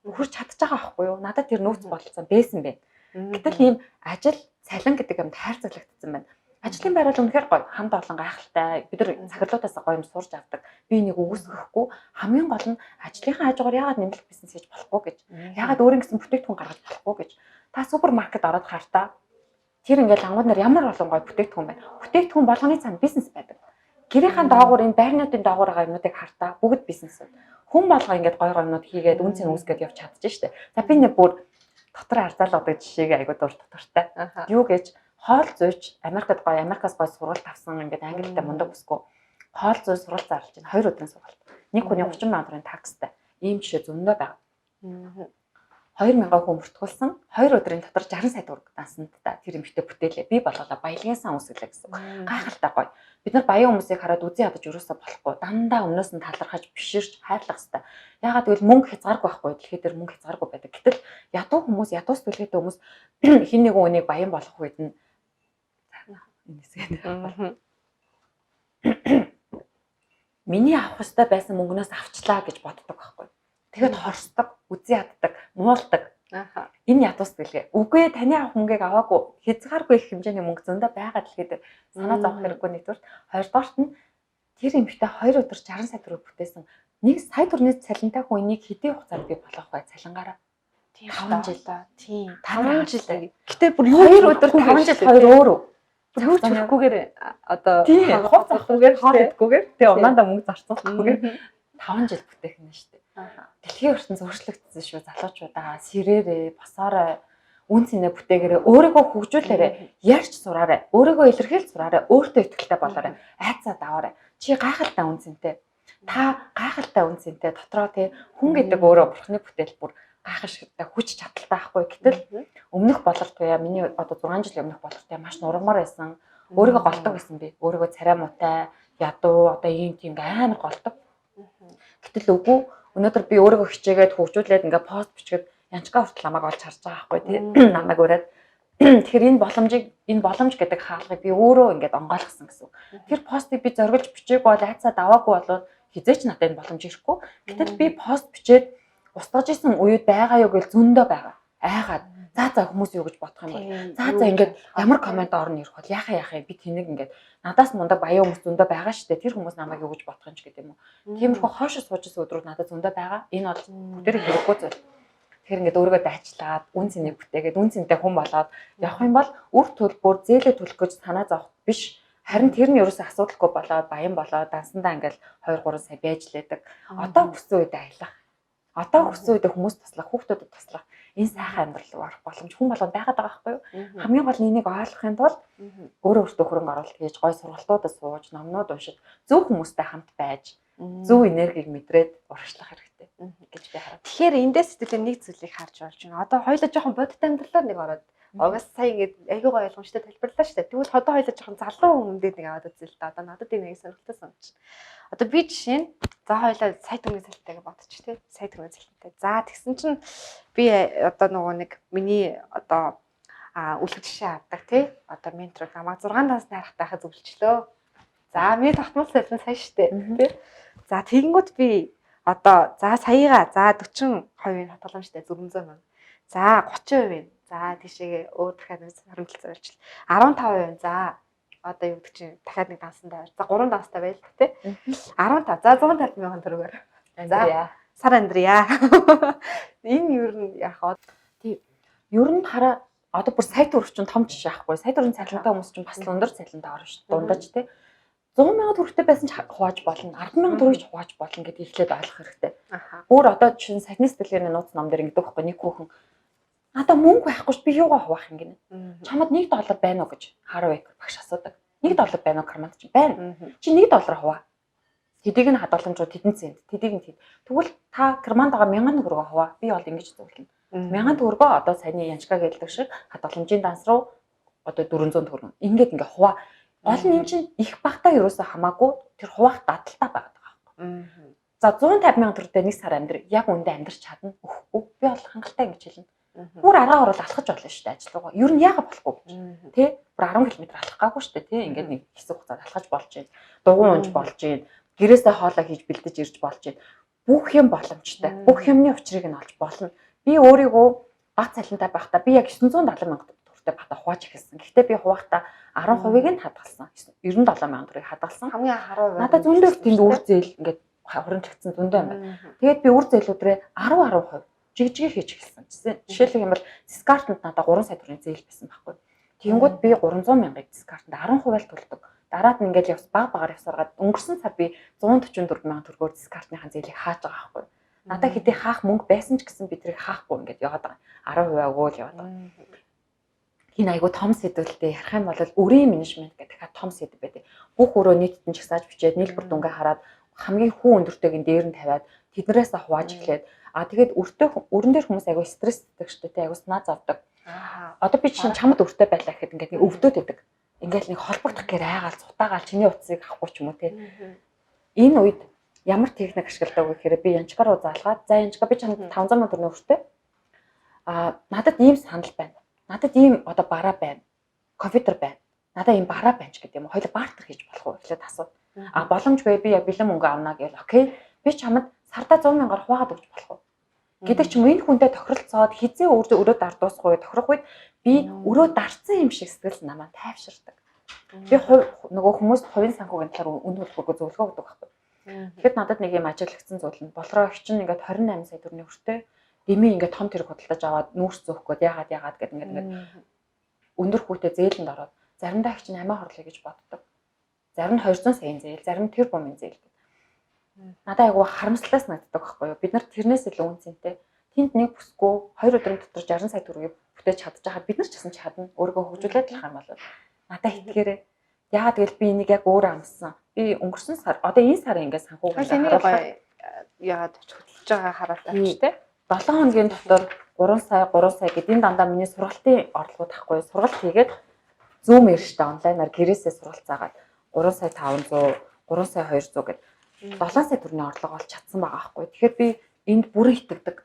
хүрч чадчих байгаа байхгүй юу? Надад тэр нөөц болцсон байсан бэ. Гэтэл ийм ажил цалин гэдэг юмд хайрцаглагдсан байна. Ажлын байрал үнэхээр гоё, хамт олон гайхалтай. Бид нар захирлуудаас гоё юм сурч авдаг. Би энийг үгүйсгэхгүй хамгийн гол нь ажлынхаа хажуугаар яагаад нэмэлт бизнес хийж болохгүй гэж. Яагаад өөрийн гэсэн бүтээгдэхүүн гаргаж болохгүй гэж. Та супермаркет ороод хартаа. Тэр ингээл ангууд нар ямар олон гоё бүтээгдэхүүн байна. Бүтээгдэхүүн болгоны цаана бизнес байдаг. Гэрийнхэн доогуур энэ байрнуудын доогуур байгаа юмнуудыг хартаа бүгд бизнес. Хүн болго ингээд гоё юмнууд хийгээд үнцэн үүсгээд явж чадчих штэ. За би нэг бүр дотор ардалгадаг жишээг айгуу дуртай. Юу гэж хоол зүйч Америкт гоё, Америкаас гоё сургалт авсан ингээд англитай мундаг өсгөө. Хоол зүй сургалт зарлж байна. 2 өдрийн сургалт. Нэг хүний 30 сая төгрөгийн такстай. Ийм жишээ зөндөө байна. 2000 хүн бүртгүүлсэн 2 өдрийн дотор 60 сая төгрөг дансандаа тэр эмэгтэй бүтээлээ. Би болоолаа баялагын сан үсгэлээ гэсэн. Гайхалтай гоё. Бид нар баян хүмүүсийг хараад үзий ядаж өрөөсө болохгүй. Дандаа өмнөөс нь талархаж биширч хайрлах хэрэгтэй. Ягаад гэвэл мөнгө хязгааргүй байхгүй. Дэлхийд дээр мөнгө хязгааргүй байдаг. Гэтэл ядуу хүмүүс, ядуу сэтгэлгээтэй хүмүүс хин нэгэн үнийг баян болгох үед нь миний авах ёстой байсан мөнгнөөс авчлаа гэж боддог байхгүй. Тэгээд хорсдог, үзий яддаг, муулдаг. Энэ ядуу сэтгэлгээ. Үгүй таны авах мөнгийг аваагүй хязгааргүй их хэмжээний мөнгө зөндөө байгаа дэлхийд дээр санаа зовох хэрэггүй нэгдүгээр. Хоёрдугаарт нь тэр эмэгтэй 2 өдөр 60 сая төгрөг бүтээсэн. 1 сая төгрөгийн цалинтай хүн энийг хэдийн хугацаанд би болгох бай цалингаараа. 5 жил да. Тийм. 5 жил. Гэтэ бүр 2 өдөр 5 жил хоёр өөрөө. Юу ч өгөхгүйгээр одоо хувц авахгүйгээр хоол идэхгүйгээр тэгээ унаандаа мөнгө зарцуулахгүйгээр 5 жил бүтээх нь шүү дээ. Дэлхийн ертөнц өөрчлөгдсөн шүү залуучуудаа сэрээрээ босоорой үн цэнэ бүтээгээрээ өөрийгөө хөгжүүлээрэй ярьж сураарай өөрийгөө илэрхийлж сураарай өөртөө итгэлтэй болоорой айцаа даваарай чи гайхалтай үн цэнтэй та гайхалтай үн цэнтэй дотроо тий хүн гэдэг өөрөө бурхны бүтээл бүр гайхашигтай хүч чадалтай байхгүй гэтэл өмнөх болорт туяа миний одоо 6 жилийн өмнөх болорт туяа маш нурмаар байсан өөрийгөө голдог байсан би өөрийгөө царай муутай ядуу одоо ийм тийм амар голдог гэтэл үгүй өнөөдөр би өөрийгөө хичээгээд хөгжүүлээд ингээ пост бичгээд янчгаа хүртэл намайг олж харж байгаа байхгүй тий намайг ураад тэгэхээр энэ боломж гэдэг хаалгыг би өөрөө ингээд онгойлгосон гэсэн. Тэр постыг би зориулж бичээгүй бол айцаа даваагүй болоод хизээч надад энэ боломж ирэхгүй. Гэтэл би пост бичээд устгаж исэн үед байгаа юу гэж зөндөө байгаа. Айгаад за хүмүүс юу гэж бодох юм бол за ингээд ямар комент орно ирэх бол яхаа би тэнийг ингээд надаас мундаг баян хүмүүс зөндөө байгаа шүү дээ. Тэр хүмүүс намайг юу гэж бодох юм ч гэдэг юм уу. Тиймэрхүү хойш суужсэн өдрүүд надад зөндөө байгаа. Энэ бол бүгдээр хэрэггүй зүйл. Тэгэхээр ингээд өөрийгөө дайчлаад үн цэнийг бүтээгээд үн цэнтэй хүн болоод явах юм бол үр төлбөр зээлээ төлөх гэж санаа зовох биш. Харин тэр нь ерөөсөө асуудалгүй болоод баян болоод дансандаа ингээд 2-3 сая байж лээдэг. Одоо хүссэн үед аялах. Одоо хүссэн үед хүмүүс туслах, хүүхдүүдэд туслах. Энэ сайхан амьдрал руу орох боломж хүн болгонд байгаад байгаа байхгүй юу? Хамгийн гол нь энийг ойлгохын тулд өөрөө өөртөө хөрөнгө оруулалт хийж, гой сургалтуудад сууж, номнууд уншиж, зөв хүмүүстэй хамт байж, зөв энергийг мэдрээд урагшлах хэрэгтэй гэж би хараад. Тэгэхээр эндээс сэтгэлээ нэг зүйлийг харж болж байна. Одоо хоёулаа жоохон бодит амьдралаар нэг ороод угаас сая ингээд айгүй гой ойлгомжтой тайлбарлаа шүү дээ. Тэгвэл одоо хоёулаа жоохон залуу хүмүүдэд нэг аваад үзэл та. Одоо надад энэ нэг сонирхолтой санагч. Одоо би жишээ нь за хоёулаа сая төгрөгийн цалинтай гэж бодчих тий. Сая төгрөгийн цалинтай. За тэгсэн чинь би одоо нөгөө нэг миний одоо үлгэр жишээ авдаг тий. Одоо ментор намайг 6 насны харахтай хаа зөвлөчлөө. За миний тогтмол цалин сая штэ тий. За тэгэнгүүт би одоо за саяга за 40% хатгаламжтай 400 мянга. За 30%. За тийшээ өөр дахиад харамтлал зориулж 15%. За одоо юу гэдэг чинь дахиад нэг дансандаа. За 3 данстай байлдаг тий. 15. За 150 мянган төгрөгөөр. За сар Андрия. Энэ юу нь яах вэ? Тийм. Ер нь хараа одоо бүр сая төгрөг чинь том жишээ аахгүй. Сая төгрөгийн цалинтай хүмүүс чинь бас л өндөр цалинтай орно шүү дээ. Дундаж тий. 100 сая төгрөгтэй байсан ч хувааж болно. 10 сая төгрөгийг хувааж болно гэдгийг эхлээд ойлгох хэрэгтэй. Өөр одоо жишээ нь сахины сэтгэлгээний нууц ном дээр ингэдэг байхгүй нэг хүүхэн надаа мөнгө байхгүй ш би юугаа хуваах юм гинэ. Чамд $1 байна уу гэж Harvey багш асуудаг. $1 байна уу карманд чинь байна. Чи $1 хуваа. Тэдийг нь хадгаламжууд тэдэн цент, тэдийг нь тэд. Тэгвэл та карманд байгаа 1000 төгрөгөө хуваа. Би бол ингэж зөвлөнө. 1000 төгрөгөө одоо саяны янчгаа гэлдэг шиг хадгаламжийн данс руу одоо 400 төгрөг. Ингээд ингээ хуваа. Гол нь энэ чинь их багтаа ерөөсөө хамаагүй тэр хуваах дадалтай байгаад байгаа байхгүй. За 150 сая төгрөгтэй нэг сар амьдр яг үндэ амьдрч чадна өгөхгүй. Би бол хангалттай ингэж хэлнэ. Бүр араа орол алхаж болно шүү дээ ажил руугаа. Ер нь яагаад болохгүй гэж. Тэ? Бүр 10 км алхах гаагүй шүү дээ. Тэ? Ингээд нэг хэсэг хугацаанд алхаж болж байна. Дугуй унж болж байна. Гэрээсээ хоолоо хийж бэлдэж ирж болж байна. Бүх юм боломжтой. Бүх юмны учрыг нь олж болно. Би өөрийгөө баг цалинтай байхдаа би яг 970 сая төгрөгтэй бата хувааж эхэлсэн. Гэхдээ би хуваахтаа 10%-ыг нь хадгалсан. 97 сая төгрөгийг хадгалсан. Хамгийн 10%. Надад зөндөө тэнд үр зээл ингээд хуримжигдсан зөндөө юм байна. Тэгээд би үр зээлүүдрээ 10% жигжиг хийж эхэлсэн. Жишээлбэл ямар дискартанд надад 3 сая төгрөгийн зээл байсан байхгүй. Тэнгүүд би 300 мянгыг дискартанд 10% төлдөг. Дараад нь ингээд явс баг багаар явсаргаад өнгөрсөн сар би 144 мянган төгрөгөөр дискартныхаа зээлийг хааж байгаа байхгүй. Надад хэдий хаах мөнгө байсан ч гэсэн би тэрийг хаахгүй ингээд яваад байгаа. 10% өгөөл яваад байгаа. Энэ айгу том сэдвэлтэй ярих юм бол өрийн менежмент гэдэг дахиад том сэдв байдаг. Бүх өрөө нийтэд нь жагсааж бичээд нийлбэр дүнгээ хараад хамгийн хүн өндөртэйг дээр нь тавиад тэднэрээс хувааж эхлээд тэгээд өрөн дээр хүмүүс айгу стресстэй штэ айгу санаа зовдөг. Одоо би чинь чамд өртөө байлаа гэхэд ингээд нэг өвдөд байдаг. Ингээд нэг холбогдох гэр айгаал цутаагаал чиний утсыг авахгүй ч юм уу те. Энэ үед ямар техник ашигладаг вэ гэхээр би янчгаар руу заалгаад за янчгаа би чамд 500 сая төгрөгийн өртөө надад ийм санал байна. Надад ийм одоо бараа байна. Компьютер байна. Надад ийм бараа байна ч гэдэг юм. Хоёул бартер хийж болох уу гэхлээр асууд. Боломжгүй би яг бэлэн мөнгө авна гэвэл окей. Би чамд сардаа 100 мянгаар хуваагаад өгч болох уу? Гэдэг ч юм энэ хүнтэй тохиролцоод хизээ өрөө дардуусах уу тохирох үед би өрөө дарцсан юм шиг сэтгэл намаа тайвширдаг. Би нөгөө хүмүүс хувийн санхүүгийн талаар үн төлбөргөө зөвлөгөө өгдөг байхгүй. Тэгэхэд надад нэг юм ажиглагдсан зүйл нь болроо их чинь ингээд 28 сая төгрөгийн өртөө дэмий ингээд том тэрэг худалдаж аваад нүүрс зөөх гээд яагаад гэдэг ингээд өндөр хүүтэй зээлэнд ороод заримдаа их чинь амиа хорлоо гэж боддог. Зарим нь 200 саяын зээл, зарим нь тэр бумын зээл. Надад айгу харамслаас наддаг байхгүй юу? Бид нар тэрнээс илүү үнцэнтэй. Тэнд нэг бүсгүй 2 өдрийн дотор 60 сая төгрөгийг бүтээж чадчихад бид нар ч гэсэн чадна. Өөрийгөө хөгжүүлээд л хаан бол надад итгээрэй. Яагаад гэвэл би энийг яг өөрөө амссан. Би өнгөрсөн сар одоо энэ сар ингээд санхүүгийн харуулах яагаад хөдөлж байгаа харуултаа ч тийм 7 хоногийн дотор 3 сая гэдэг энэ дандаа миний сургалтын орлогууд ахгүй юу? Сургалт хийгээд Zoom иржтэй онлайнаар гэрээсээ сургалт заагаад 3 сая 500, 3 сая 200 гэдэг 7 сая төгрөгийн орлого олж чадсан байгаа байхгүй. Тэгэхээр би энд бүрэн итгэдэг.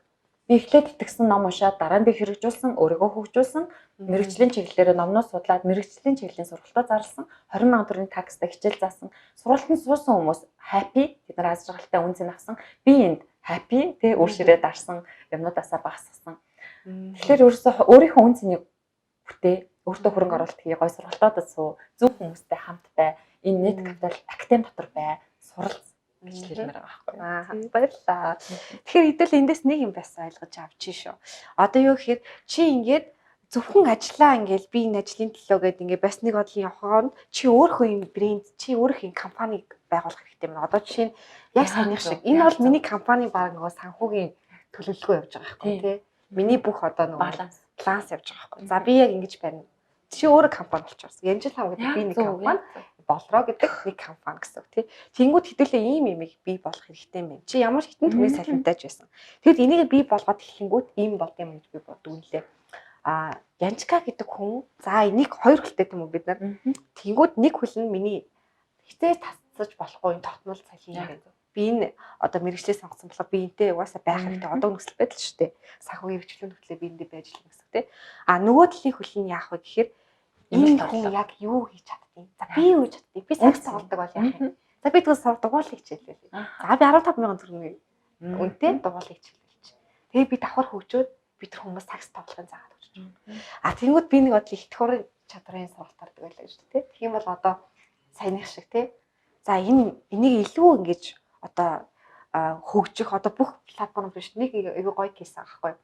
Би эхлээд итгэсэн ном уншаад дараа нь би хэрэгжүүлсэн, өөрийгөө хөгжүүлсэн, мэрэгжлийн чиглэлээр номнууд судлаад мэрэгжлийн чиглэлийн сургалтаа зарласан, 20 сая төгрөгийн такстай хичээл заасан. Сургалтанд суусан хүмүүс happy, бид нар аз жаргалтай үнцэн авсан. Би энд happy, тэ үр ширээ дарсан, юмнуудаасаа багасгасан. Тэгэхээр өөрөөсөө өөрийнхөө үнцнийг бүтээ, өөртөө хөрөнгө оруулалт хий, гой сургалтуудад суу, зөв хүмүүстэй хамт бай, энэ net capital академи дотор бай, суралц гэж хэлмээр байгаа байхгүй. Баярлалаа. Тэгэхээр хэдүүл эндээс нэг юм байсан ойлгож авч шүү. Одоо юу гэхээр чи ингээд зөвхөн ажиллаа ингээл би энэ ажлын төлөө гээд ингээд бас нэг бодлын явахаар чи өөрийнхөө юм брэнд, чи өөрийнхөө компанийг байгуулах хэрэгтэй байна. Одоо жишээ нь яг саяных шиг энэ бол миний компани баг нөгөө санхүүгийн төлөвлөгөө явж байгаа байхгүй тий. Миний бүх одоо нөгөө баланс явж байгаа байхгүй. За би яг ингэж байна. Чи өөрөө компани болчихсон. Янжил хам гэдэг би нэг компани болроо гэдэг нэг компани гэсэн үг тий. Тэнгүүд хэдүүлээ ийм имийг бий болох хэрэгтэй юм байна. Чи ямар хитэн түмний салентайж байсан. Тэгэд энийг бий болгоод хэлэнгүүт ийм болд юм гэж би боддог юм лээ. Янчка гэдэг хүн за энийг хоёр хөлтэй юм уу бид нар. Тэнгүүд нэг хөл нь миний хитээ тасцаж болохгүй энэ тогтмол цалин гэдэг. Би энэ одоо мэрэгчлээ сонгосон болохоор би энтэй угаасаа байх хэрэгтэй. Одоо нөхцөл байдал шүү дээ. Санхүүгийн хөгжлийн нөхцөлөө би эндээ байж л гэсэн тий. Нөгөө талын хөл нь яах вэ гэхээр энэ хүн яг юу хийж чаддгийг. За би юу хийж чаддгийг. Би цаг цогцолдог бол яах юм. За би тэгвэл дугуулыг хичээлээ. За би 15 сая төгрөгийн үнэтэй дугуулыг хичээлээ. Тэгээ би давхар хөгжөөд бид нар хүмүүс такс тоглохын заагаад өгч байгаа. Тэнгүүд би нэг бодлоо их тохиорын чадрын сургалт тардаг байлаа шүү дээ. Тэгэх юм бол одоо саяных шиг тий. За энийг илүү ингэж одоо хөгжих одоо бүх платформ биш нэг айгүй гоё кейс аахгүй.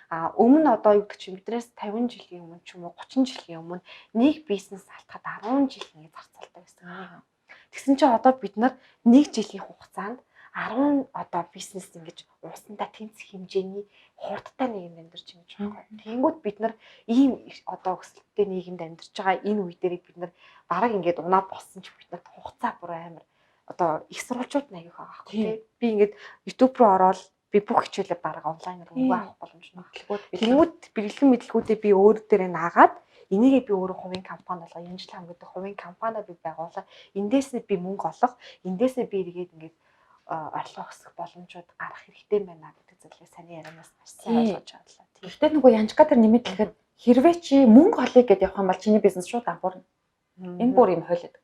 Өмнө одоо юу гэдэг чинь биднээс 50 жилийн өмнө ч юм уу 30 жилийн өмнө нэг бизнес алтгаад 10 жил ингэ зарцуулдаг байсан. Тэгсэн чинь одоо бид нар 1 жилийн хугацаанд 10 одоо бизнес ингэж уусандаа тэнцэх хэмжээний хурдтай нийгэмд амьдарч байгаа юм. Тэнгүүд бид нар ийм одоо өсөлттэй нийгэмд амьдарч байгаа энэ үе дээр бид нар бараг ингэж унаа болсон ч бид нарт хугацаа бүр амар одоо их сурвалжууд нэг их байгаа байхгүй. Би ингэж YouTube руу ороод би бүх хичээлээ бараг онлайнаар өнгө авах боломжтой. Тэнгүүд бэлэн мэдлгүүдээ би өөр дээрээ наагаад энийгээ би өөрөө хувийн компани болгоо, Янжил хам гэдэг хувийн компани би байгуулаа. Эндээсээ би мөнгө олох, эндээсээ би эргээд ингээд орлого өсгөх боломжууд гарах хэрэгтэй байна гэдэг зүйлийг саний ярианаас маш сайн ойлгож авлаа. Гэхдээ нөгөө Янжка тэр нэмэт хэлэхэд хэрвээ чи мөнгө олъё гэдээ явах юм бол чиний бизнес шууд ампуурна. Энэ бүр юм хойлодог.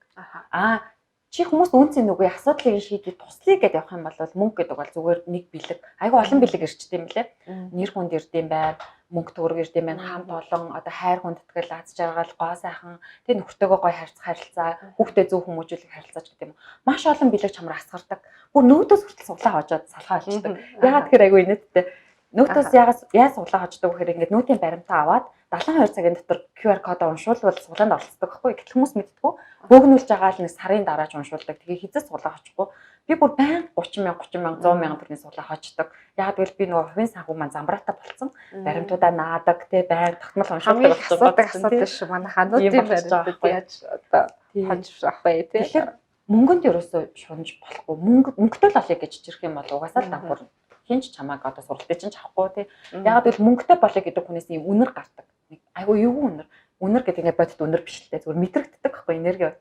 Чи хүмүүс үнцэн нүггүй асуудлыг шийдэж туслая гэдээ явах юм бол мөнгө гэдэг бол зүгээр нэг бэлэг. Айгу олон бэлэг ирчтэй юм лээ. Нэр хүнд ирдэм байр, мөнгө төгрөг ирдэм байна, хамт олон одоо хайр хүндэтгэл, аз жаргал, гоо сайхан, тэг нөхөртөөгөө гоё харилцаа, хүүхдээ зөв хүмүүжүүлэх харилцаач гэдэг юм. Маш олон бэлэг чамраа асгардаг. Бүр нөөдөөс хүртэл суглаа хожоод салхаа олчдаг. Ягаад тэгэхээр айгу инээдтэй. Нөөдөөс яаж суглаа хождог гэхээр ингээд нөөтийн баримтаа аваад 72 цагийн дотор QR кодоо уншуулвал суглаанд оролцдог байхгүй. Гэтэл хүмүүс мэдтгүү. Бөөгнүүлж байгаа л нэг сарын дараа ч уншуулдаг. Тэгээ хизээс суглаа хочихгүй. Би бүр баян 30,000, 100,000 төгрөгийн суглаа хождог. Яг гэвэл би нөгөө хувийн санхүү маань замбраатай болцсон. Баримтуудаа наадаг, тэ байнга тогтмол уншуулдаг асуудаг шүү. Манай хануудын баримтууд яаж одоо хожиж авах вэ тий. Тэгэхээр мөнгөнд ерөөсөө шунж болохгүй. Мөнгөтэй л олё гэж чирх юм бол угаасаа л дампуурна. Хинч чамааг одоо сургалтыг чинь авахгүй тий. Яг гэвэл мөнгөтэй болё гэдэг хүнээс юм үнэр гардаг. Айгу юу үнэр. Үнэр гэдэг ингээд бодит үнэр биш л дээ. Зүгээр мэдрэгддэг байхгүй энерги.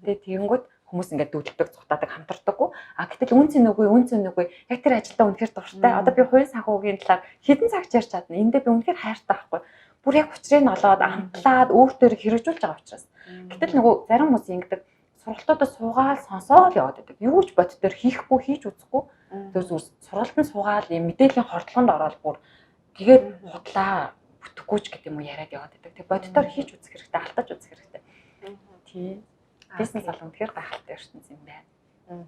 Тэгээ тэгэнгүүт хүмүүс ингээд дүүддэг, цухтаадаг, хамтардаггүй. Гэтэл үнцэн үгүй. Яг тэр ажилдаа үнэхээр дуртай. Одоо би хувийн санхүүгийн талаар хэдэн цаг ярьж чадна. Эндээ би үнэхээр хайртай байхгүй. Бүр яг учрыг нь олоод амтлаад өөртөө хэрэгжүүлж байгаа учраас. Гэтэл нөгөө зарим хүмүүс ингэдэг сургалтуудаа суугаад сонсоод яваад байдаг. Юу ч бодитоор хийхгүй, хийж үзэхгүй. Тэр зүгээр сургалтанд суугаад юм мэдээллийн хордлогонд ороод бүр тэгээд худлаа бүтэхгүй ч гэдэг юм уу яриад яваад байдаг. Тэг бодитоор хийж үзэх хэрэгтэй, алдаж үзэх хэрэгтэй. Тийм. Бизнес бол үнэхээр гайхалтай ертөнц юм байна.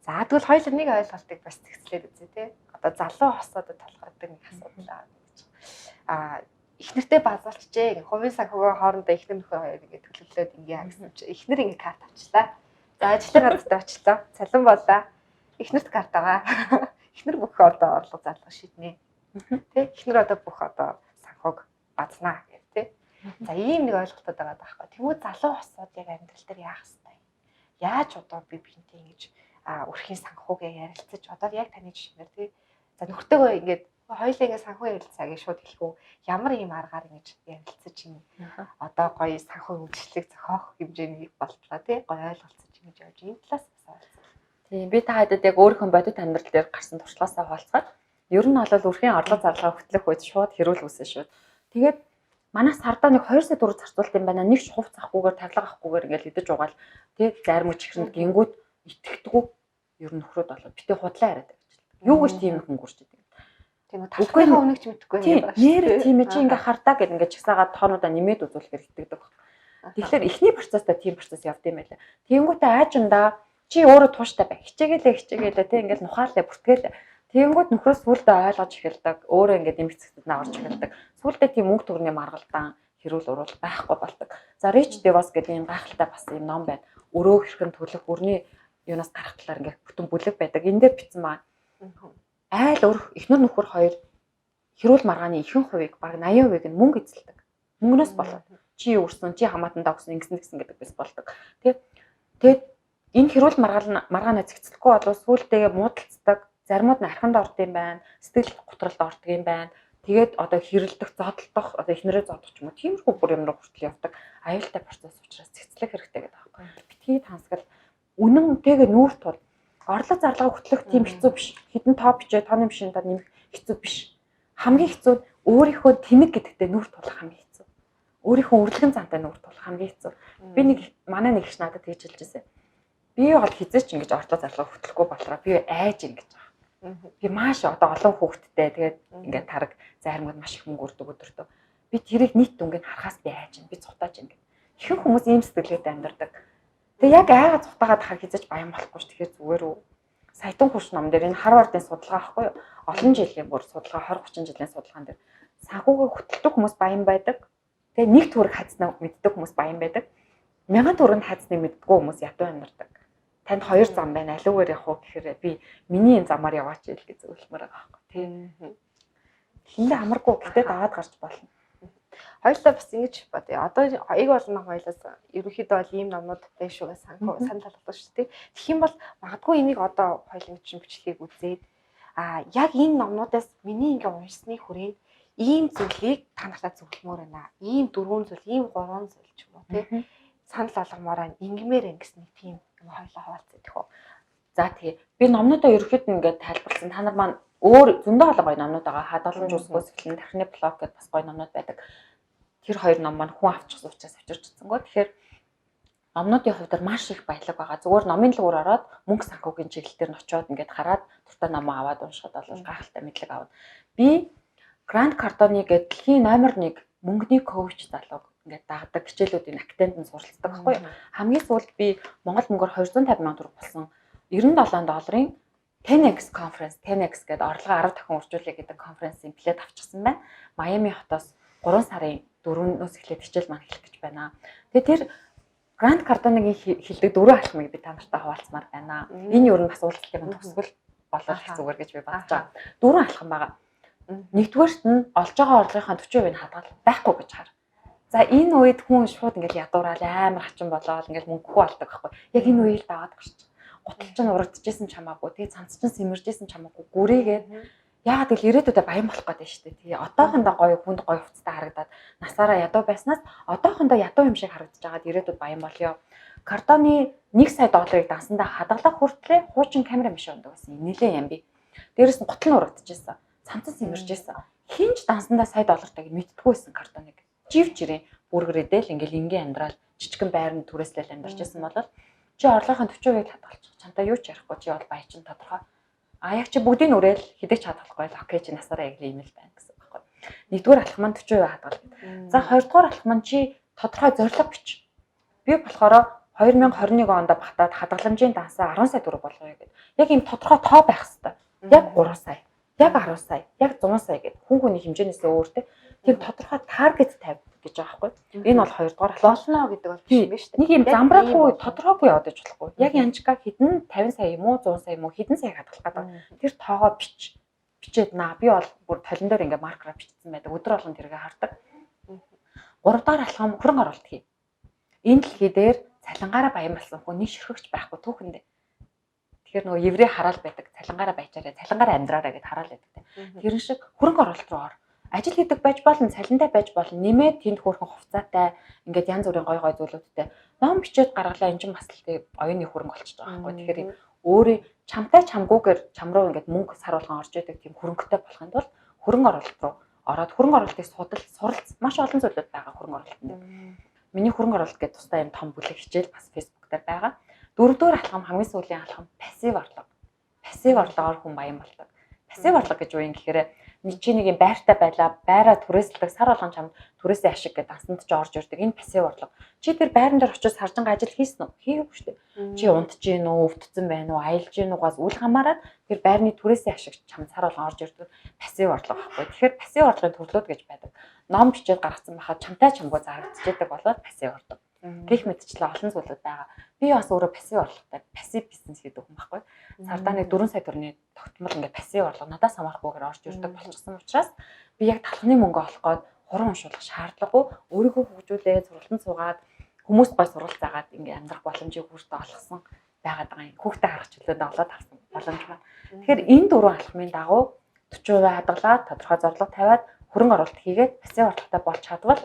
За тэгвэл хоёул нэг ойлголтыг бас зэгцлээд үзье тий. Одоо залуу хосуудад толгойдог нэг асуудал гэж. Эхнэртэй базуулчжээ. Хувийн санхүүгийн хоорондоо эхнэр нөхөр хоёр ингэ төлөвлөлөөд ингэ гэсэн чи эхнэр ингэ карт авчлаа. За ажлын газарт очлоо. Цалин болоо. Эхнэрт карт байгаа. Эхнэр бүх одоо орлого зарлага шийднэ. Тэ эхнэр одоо бүх одоо санхүүг базнаа гэх тэ. За ийм нэг ойлголтод байгаа байхгүй. Тэгвэл залуу хосууд яг амьдрал дээр яах ёстой юм? Яаж одоо би бинтээ ингэж өрхийн санхүүгээ ярилцаж одоо яг таны жишээнээр тэ. За нөхөртөөгөө ингэж хоёулаа ингэ санхүү ярилцаагийн шууд хэлэхүү ямар ийм аргаар ингэж ярилцаж юм. Одоо гоё санхүү үйлчлэг зохиох хэмжээний болтлоо тий гоё ойлголцож ингэж явж ийм талаас асуусан. Тийм би та хэдэд яг өөрийнхөө бодит амьдрал дээр гарсан туршлагаасаа хаалцгаад ер нь бол өрхийн орлого зарлага хөтлөх үед шууд хэрүүл үүсэн шүү. Тэгээд манай сардаа нэг 2 сая төгрөг зарцуулт юм байна. Нэг ч хувц авахгүйгээр тавилга авахгүйгээр ингээл идэж угаал тэгээд зарим чихрэнд гингүүд итгэдэггүй ер нь нөхрөөд болоо битээ худлаа яриад байж. Юу гэж тийм их өнгөрч идэг. Тийм үү талхныхаа үнэг ч мэдэхгүй юм байна. Нэр тийм ээ чи ингээ хардаа гэд ингээ чагсаагаад тоонуудаа нэмээд үзүүлэхээр итгэдэг баг. Тэгэхээр эхний процесстаа тийм процесс явд юм байлаа. Тэнгүүтээ аажиндаа чи өөрөө тууштай бай. Хичээгэлээ тийм ингээл нухаалаа бүртгээл. Тэнгүүд нөхрөөс сүулдэ ойлгож эхэлдэг. Өөрөө ингээ дэмжцэгтэд наарч эхэлдэг. Сүулдэ тийм мөнгө төгрөгийн маргалдаан хэрүүл уруул байхгүй болдог. За Rich Devos гэдэг юм гайхалтай бас юм ном байна. Өрөө хэрхэн төлөх өрний юунаас гарах талаар ингээ бүтэн бүлэг байдаг. Энд дээр бичсэн байна. Айл өрх эхнэр нөхөр хоёр хэрүүл маргааны ихэнх хувийг баг 80% нь мөнгө эзэлдэг. Мөнгнөөс болоод чи өрсөн, чи хамаатандаа өгсөн ингэсэн гэдэг бас болдог. Тэгээд энэ хэрүүл маргаанаа зэгцлэхгүй болов сүултээ муудалцдаг, заримуд нь архинд орд юм байна, сэтгэл готролд ордог юм байна. Тэгээд одоо хэрэлдэх, зодтолдох, одоо эхнэрээ зодох ч юм уу тиймэрхүү бүр юм руу хүртэл явдаг. Аюултай процесс учраас зэгцлэх хэрэгтэй гэдэг аахгүй. Битгий тансгал үнэнтэйгээ нүүрт тул орлого зарлага хөтлөх тийм хэцүү биш. Хідэн тоо бичээ тооны машиндаа нэмэх хэцүү биш. Хамгийн хэцүү нь өөрийнхөө тэнэг гэдэгтээ нүрт тулах хамгийн хэцүү. Өөрийнхөө үргэлгэн зантай нүрт тулах хамгийн хэцүү. Би нэг манай нэг их надад тэгж хэлж байсан. Би бол хизээч ингэж орлого зарлага хөтлөхгүй болроо би айж ингэж байгаа. Би маш одоо олон хүүхэдтэй тэгээд ингээд тараг зармууд маш их мөнгө өрдөг өдөртөө. Би тэрийг нийт дүнгийн харахаас би айж байна. Би цутааж байна гэх. Ихэнх хүмүүс ийм сэтгэлгээтэй амьдардаг. Тэгээ яг айгаа цутаагаад хар хизэж баян болохгүй ш. Тэгэхээр зүгээр үү. Саятан хурш ном дээр энэ Харвардын судалгаа ахгүй юу? Олон жилийн бүр судалгаа 20 30 жилийн судалгаан дээр санхүүгээ хөтэлдэг хүмүүс баян байдаг. Тэгээ нэг төгрөг хазнаа мэддэг хүмүүс баян байдаг. 1000 төгрөг хазныг мэддэггүй хүмүүс ядуу амьдардаг. Танд хоёр зам байна. Алиугаар явах уу гэхээр би миний энэ замаар яваач гэж зөвлөмөр байгаа байхгүй тийм. Хиндэ амаргүй гэтээ даваад гарч болно. Хоёулаа бас ингэж бодъё. Одоо аяг болно хоёулаас ерөнхийдөө бол ийм номнууд байна шүү гэж санал болгосон шүү дээ. Тэгэх юм бол магадгүй энийг одоо хоёулын чинь бичлэгийг үзээд яг энэ номнуудаас миний ингээ уншсны хүрээнд ийм зүйлийг та нартай зөвлөмөр байна. Ийм 4 зүйл, ийм 3 зүйл ч юм уу тий. Санал болгомоор байна. Ингмээр гэсэн нэг тийм юм хоёлоо хуваалцах гэх үү. За тэгээ би номнуудаа ерөөхдөө ингээд тайлбарласан. Та нар маань өөр зөндөө олон гоё номнууд байгаа. Хадгалан жусгоос эхлэн тархины блог гэдээ бас гоё номнууд байдаг. Тэр хоёр ном маань хүн авчихсан учраас авчирчсангүй. Тэгэхээр номнуудын хувьд маш их баялаг байгаа. Зүгээр номын луур ороод мөнгө санхүүгийн чиглэл дээр нь очиод ингээд хараад дуртай номоо аваад уншихад бол гайхалтай мэдлэг авна. Би Грант Кардоны гэдэг дэлхийн номер 1 мөнгөний коуч залууг ингээд дагдаг хичээлүүдийн академид суралцдаг байхгүй юу? Хамгийн сүүлд би Монгол мөнгөөр 250 сая төгрөг болсон $97 10x conference 10x гэдэг орлогоо 10 дахин үржүүлэх гэдэг конференцийн билет авчихсан байна. Майами хотоос 3 сарын 4-өөс эхлээд хичээл маань эхлэх гэж байна. Тэгээ тэр Грант Кардоныгийн хэлдэг 4 алхмыг би та нартай хуваалцмаар байна. Энэ юу нь бас уулзалтын төгсгөл болоод их зүгээр гэж би бодож байгаа. 4 алхам байгаа. Нэгдүгээрт нь олж байгаа орлогынхаа 40% нь хадгал байхгүй гэж хар. За энэ үед хүн шууд ингээд ядуураад амар хачин болоод ингээд мөнгө олдог байхгүй. Яг энэ үеийг даваад гарч. Гутал чинь урагдчихсэн ч хамаагүй. Тэгээ цамц чинь сэмэржсэн ч хамаагүй. Гүрээгээд яагаад гэвэл ирээдүйдээ баян болох гэдэг шүү дээ. Тэгээ одоохондоо гоё хүнд гоё хувцастай харагдаад насаараа ядуу байснаас одоохондоо ядуу юм шиг харагдаж байгаад ирээдүйд баян болёо. Кардоны $1 сая дансандаа хадгалах хүртлээр хуучин камера машин ундаг гэсэн нэлээд юм би. Дээрээс нь гутал нь урагдчихсан. Цамцсан сэмэржсэн. Хинч дансандаа $1 сая мэддэггүйсэн Кардоныг. Живжирээ бүргэрээдэл ингээл ингийн амьдрал жижигэн байранд түрээслэл амьдарч байсан бол чи орлогын 40%-ийг хадгалчих. Чамтай юу ч ярихгүй чи бол баячин тодорхой. А яг чи бүгдийг нүрэл хідэж хадгалахгүй л окей чи насаараа яг ийм л байна гэсэн үг байхгүй. Нэгдүгээр алхам маань 40% хадгал. За хоёрдугаар алхам маань чи тодорхой зорилго бич. Би болохоор 2021 онд багтаад хадгаламжийн дансаа 10 сая төгрөг болгоё гэдэг. Яг ийм тодорхой тоо байх хэвээр. Яг 3 сая, яг 10 сая, яг 100 сая гэдэг. Хүн хүний хэмжээнээс өөртөө тийм тодорхой таргет тавь гэж байгаа байхгүй. Энэ бол хоёрдугаар болно гэдэг бол биш юм шүү дээ. Нэг юм замбраагүй тодорхойгүй яваад иж болохгүй. Яг янжка хэдэн 50 сая юм уу 100 сая юм уу хэдэн сая хадгалах гэдэг. Тэр тоогоо бичээд наа би бол бүр толон дээр ингээ маркераар бичсэн байдаг. Өдөр болгон тэргээ хардаг. 3 дахь алхам хөрөнгө оруулалт хий. Энэ дэлхий дээр цалингаараа баян болсон хүн нэг ширхэгч байхгүй түүхэндээ. Тэгэхээр нөгөө еврей хараал байдаг. Цалингаараа баяжаарай, цалингаараа амьдраарай гэд хараал байдаг. Тэрэн шиг хөрөнгө оруулалт руу ор. Ажил хийдэг байж болно, цалинтай байж болно. Нэмээд тэнд хөөрхөн хувцаатай, ингээд янз бүрийн гой гой зүйлүүдтэй ном бичээд гаргалаа энэ чинь бас л оюуны хөрөнгө болчихж байгаа байхгүй. Тэгэхээр өөрөө чамтай чамгүйгээр чам руу ингээд мөнгө сар болгон орж идэг тийм хөрөнгөтэй болохын тулд хөрөнгө оруулалт руу ороод хөрөнгө оруулалтыг суралц маш олон зүйлүүд байгаа хөрөнгө оруулалтанд. Миний хөрөнгө оруулалт гэдэг тусдаа юм том бүлэг хичээл бас Facebook дээр байгаа. Дөрөвдүгээр алхам хамгийн сүүлийн алхам пассив орлого. Пассив орлогоор хүн баян болдог. Пассив орлого гэж юу юм гэхээр чи нэг юм байртай байлаа, байраа түрээсэлдэг сар болгон чамд түрээсээ ашиг гэдэг дансанд ч орж ирдэг. Энэ пассив орлого. Чи тэр байран дээр очиж саржанга ажил хийсэн үү? Хийгээгүй шүү дээ. Чи унтж гин үү, өвдсөн байна уу, аялж гин үгээс үл хамааран тэр байрны түрээсээ ашиг чамд сар болгон орж ирдэг. Пассив орлого байхгүй. Тэгэхээр пассив орлогын төрлүүд гэж байдаг. Ном бичээд гаргацсан байхад чамтай чамгүй зарагдчихдаг болоод пассив орлого. Гэх мэтчлээ олон зүйлүүд байгаа. Би бас өөрөө пассив орлоготой, пассив бизнес гэдэг хүн байхгүй. Сардаа нэг 4 сая төгрөгийн тогтмол ингээд пассив орлого надаас хамаарахгүйгээр орж ирдэг болчихсон учраас би яг талхны мөнгө олох гээд хуран уншуулах шаардлагагүй өөрийгөө хөгжүүлээд сургалтанд суугаад хүмүүст гой сургалт заагаад ингээд амьдрах боломжийг өөртөө олгосон байгаад байгаа юм. Хүүхдээ харах чөлөөд олоод авсан боломж байна. Тэгэхээр энэ 4 алхмын дагуу 40% хадгалаад тодорхой зорилго тавиад хөрөнгө оруулалт хийгээд пассив орлоготой болж чадвал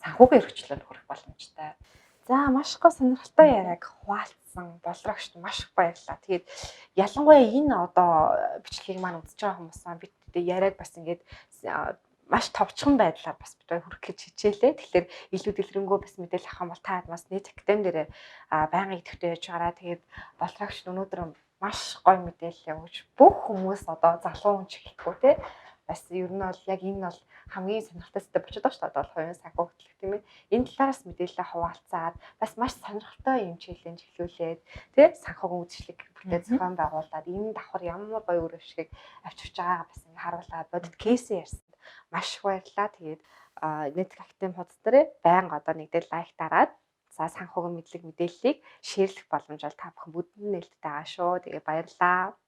санхүүгийн эрхчлэлд хүрэх боломжтой. За маш их сонирхолтой яриаг хуваалцсан болрогчд маш их баярлалаа. Тэгээд ялангуяа энэ одоо бичлэгийг маань үзэж байгаа хүмүүс маань бид яриаг бас ингээд маш товчхон байдлаар бас бид хүрэх гэж хичээлээ. Тэгэхээр илүү дэлгэрэнгүй бас мэдээлэл авах юм бол та бас нийт академи дээр байнгын идэвхтэй яж гараа. Тэгээд болрогчд өнөөдөр маш гоё мэдээлэл өгч бүх хүмүүс одоо залуу хүн ч гэхгүй те бас ер нь бол яг энэ бол хамгийн сонирхолтой зүйл болчиход байгаа шүү дээ. Одоо хувийн санхүү хөтлөх тийм ээ. Энэ талаараас мэдээлэлээ хуваалцаад бас маш сонирхолтой юм чиглэлд чиглүүлээд тий санхүүгийн үйлчлэг бүтэц зохион байгуулад энэ давхар ямар гоё үр ашигыг авчирч байгаа бас ингээ харуулаад бодит кейсээ ярьсанд маш их баярлалаа. Тэгээд нийт актив хуудас дээр байнга одоо нэгдэл лайк дараад за санхүүгийн мэдлэг мэдээллийг шеэрлэх боломж бол та бүхэн бүдэнд нээлттэй байгаа шүү. Тэгээд баярлалаа.